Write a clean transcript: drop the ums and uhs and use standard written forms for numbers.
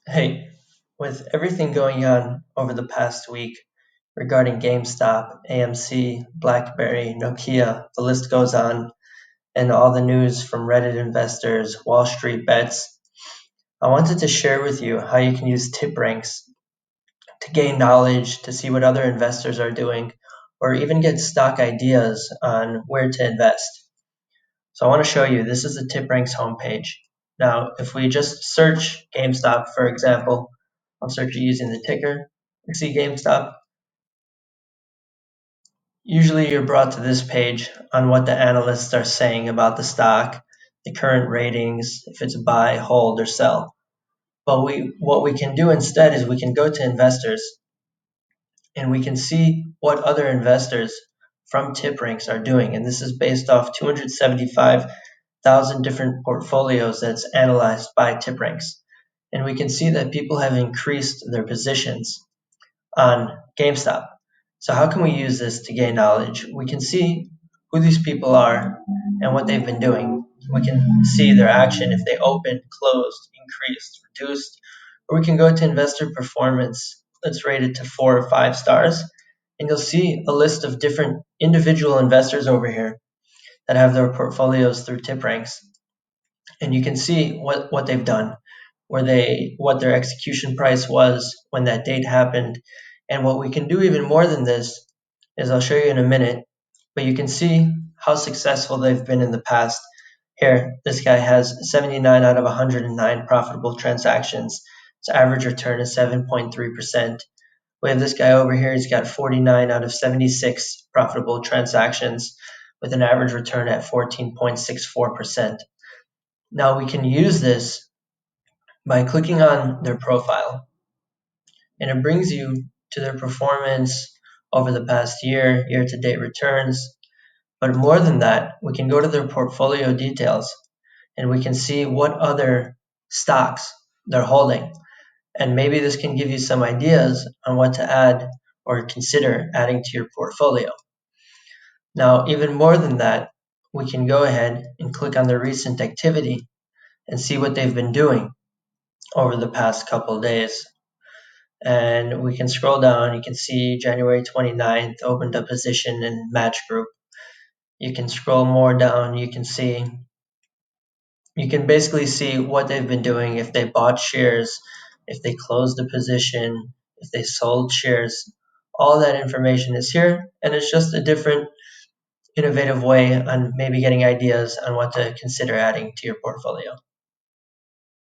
Hey, with everything going on over the past week regarding GameStop, AMC, BlackBerry, Nokia, the list goes on, and all the news from Reddit investors, Wall Street bets, I wanted to share with you how you can use TipRanks to gain knowledge, to see what other investors are doing, or even get stock ideas on where to invest. So I want to show you, this is the TipRanks homepage. Now, if we just search GameStop, for example, I'll search it using the ticker. You see GameStop. Usually you're brought to this page on what the analysts are saying about the stock, the current ratings, if it's buy, hold, or sell. But what we can do instead is we can go to investors and we can see what other investors from TipRanks are doing. And this is based off 275,000 different portfolios that's analyzed by TipRanks. And we can see that people have increased their positions on GameStop. So how can we use this to gain knowledge? We can see who these people are and what they've been doing. We can see their action if they opened, closed, increased, reduced, or we can go to investor performance that's rated to 4 or 5 stars, and you'll see a list of different individual investors over here that have their portfolios through TipRanks, and you can see what they've done, what their execution price was when that date happened. And what we can do even more than this is I'll show you in a minute, but you can see how successful they've been in the past. Here, this guy has 79 out of 109 profitable transactions. His average return is 7.3%. We have this guy over here, he's got 49 out of 76 profitable transactions with an average return at 14.64%. Now we can use this by clicking on their profile, and it brings you to their performance over the past year-to-date returns. But more than that, we can go to their portfolio details and we can see what other stocks they're holding. And maybe this can give you some ideas on what to add or consider adding to your portfolio. Now, even more than that, we can go ahead and click on their recent activity and see what they've been doing over the past couple of days. And we can scroll down, you can see January 29th opened a position in Match Group. You can scroll more down, you can basically see what they've been doing, if they bought shares, if they closed a position, if they sold shares. All that information is here, and it's just a different innovative way on maybe getting ideas on what to consider adding to your portfolio.